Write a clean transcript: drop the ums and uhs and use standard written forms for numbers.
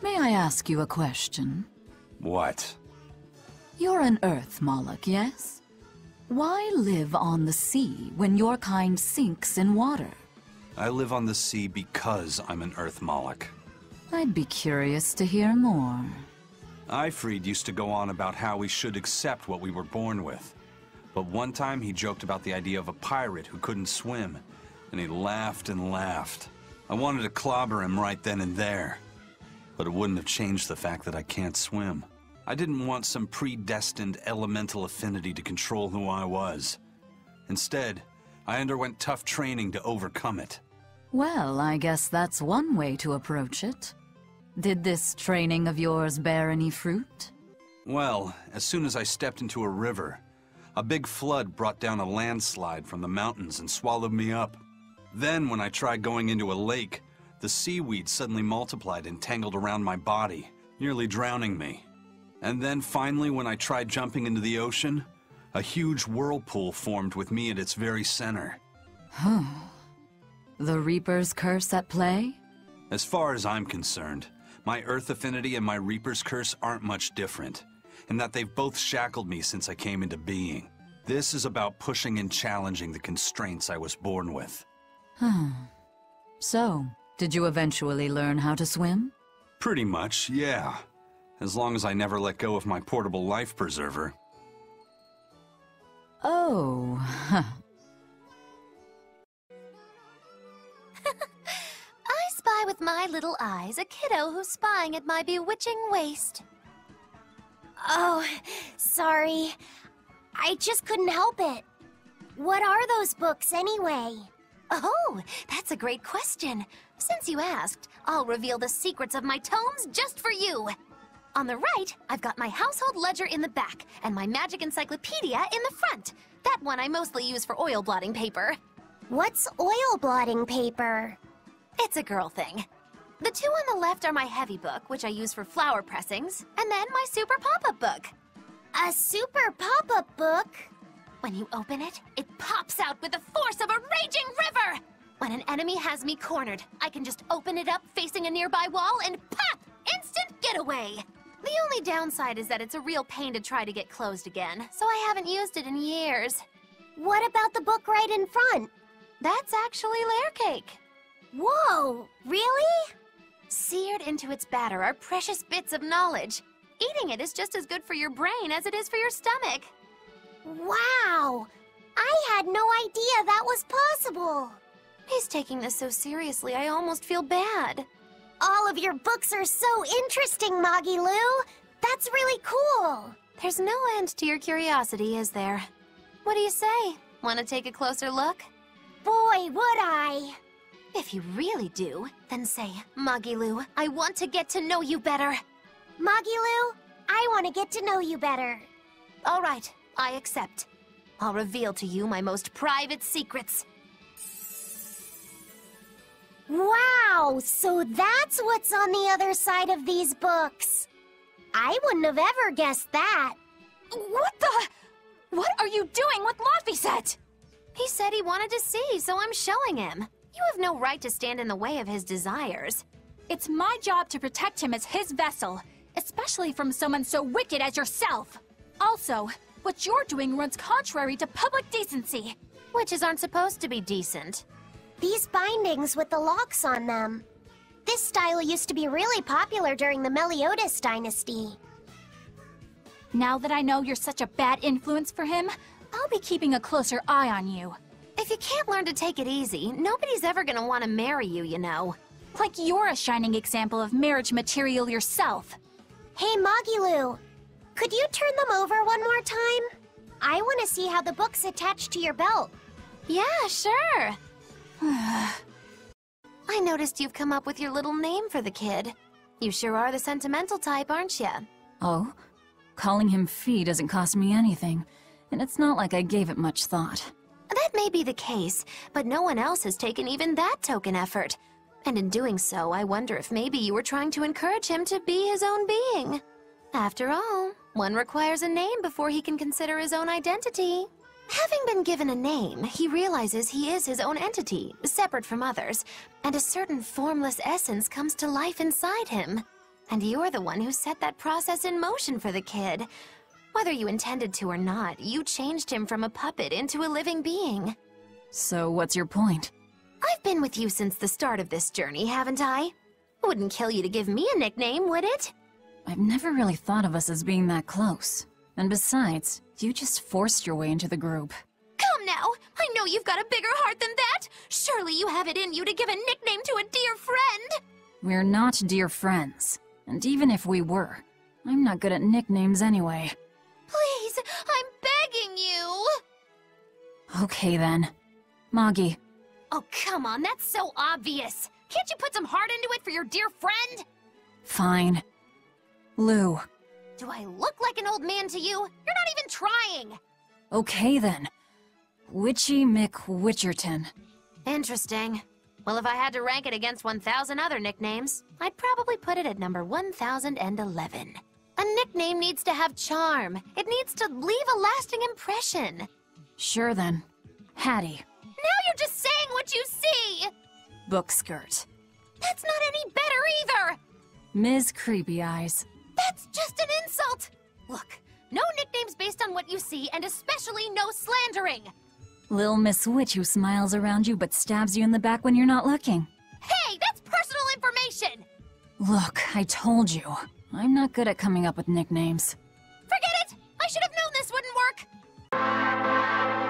May I ask you a question? What? You're an Earth Maalik, yes? Why live on the sea when your kind sinks in water? I live on the sea because I'm an Earth Maalik. I'd be curious to hear more. Ifrid used to go on about how we should accept what we were born with. But one time he joked about the idea of a pirate who couldn't swim, and he laughed and laughed. I wanted to clobber him right then and there, but it wouldn't have changed the fact that I can't swim. I didn't want some predestined elemental affinity to control who I was. Instead, I underwent tough training to overcome it. Well, I guess that's one way to approach it. Did this training of yours bear any fruit? Well, as soon as I stepped into a river, a big flood brought down a landslide from the mountains and swallowed me up. Then, when I tried going into a lake, the seaweed suddenly multiplied and tangled around my body, nearly drowning me. And then finally, when I tried jumping into the ocean, a huge whirlpool formed with me at its very center. The Reaper's curse at play? As far as I'm concerned, my Earth affinity and my Reaper's curse aren't much different, in that they've both shackled me since I came into being. This is about pushing and challenging the constraints I was born with. So, did you eventually learn how to swim? Pretty much, yeah. As long as I never let go of my portable life preserver. Oh, I spy with my little eyes a kiddo who's spying at my bewitching waist. Oh, sorry. I just couldn't help it. What are those books anyway? Oh, that's a great question. Since you asked, I'll reveal the secrets of my tomes just for you. On the right, I've got my household ledger in the back, and my magic encyclopedia in the front. That one I mostly use for oil blotting paper. What's oil blotting paper? It's a girl thing. The two on the left are my heavy book, which I use for flower pressings, and then my super pop-up book. A super pop-up book? When you open it, it pops out with the force of a raging river! When an enemy has me cornered, I can just open it up facing a nearby wall and pop! Instant getaway! The only downside is that it's a real pain to try to get closed again, so I haven't used it in years. What about the book right in front? That's actually layer cake. Whoa, really? Seared into its batter are precious bits of knowledge. Eating it is just as good for your brain as it is for your stomach. Wow! I had no idea that was possible! He's taking this so seriously, I almost feel bad. All of your books are so interesting, Magilu! That's really cool! There's no end to your curiosity, is there? What do you say? Want to take a closer look? Boy, would I! If you really do, then say, Magilu, I want to get to know you better. Magilu, I want to get to know you better. All right, I accept. I'll reveal to you my most private secrets. Wow, so that's what's on the other side of these books. I wouldn't have ever guessed that. What the? What are you doing with Laphicet? He said he wanted to see, so I'm showing him. You have no right to stand in the way of his desires. It's my job to protect him as his vessel, especially from someone so wicked as yourself. Also, what you're doing runs contrary to public decency. Witches aren't supposed to be decent. These bindings with the locks on them. This style used to be really popular during the Meliodas dynasty. Now that I know you're such a bad influence for him, I'll be keeping a closer eye on you. If you can't learn to take it easy, nobody's ever gonna want to marry you, you know. Like you're a shining example of marriage material yourself. Hey, Magilu, could you turn them over one more time? I want to see how the book's attached to your belt. Yeah, sure. I noticed you've come up with your little name for the kid. You sure are the sentimental type, aren't you? Oh, calling him Fee doesn't cost me anything, and it's not like I gave it much thought. That may be the case, but no one else has taken even that token effort. And in doing so, I wonder if maybe you were trying to encourage him to be his own being. After all, one requires a name before he can consider his own identity. Having been given a name, he realizes he is his own entity, separate from others, and a certain formless essence comes to life inside him. And you're the one who set that process in motion for the kid. Whether you intended to or not, you changed him from a puppet into a living being. So what's your point? I've been with you since the start of this journey, haven't I? It wouldn't kill you to give me a nickname, would it? I've never really thought of us as being that close. And besides, you just forced your way into the group. Come now! I know you've got a bigger heart than that! Surely you have it in you to give a nickname to a dear friend! We're not dear friends. And even if we were, I'm not good at nicknames anyway. Please, I'm begging you! Okay then. Moggy. Oh, come on, that's so obvious! Can't you put some heart into it for your dear friend? Fine. Lou. Do I look like an old man to you? You're not even trying! Okay then. Witchy McWitcherton. Interesting. Well, if I had to rank it against 1,000 other nicknames, I'd probably put it at number 1011. A nickname needs to have charm. It needs to leave a lasting impression. Sure then. Hattie. Now you're just saying what you see! Bookskirt. That's not any better either! Ms. Creepy Eyes. That's just an insult! Look, no nicknames based on what you see, and especially no slandering! Lil Miss Witch who smiles around you but stabs you in the back when you're not looking. Hey, that's personal information! Look, I told you. I'm not good at coming up with nicknames. Forget it! I should have known this wouldn't work!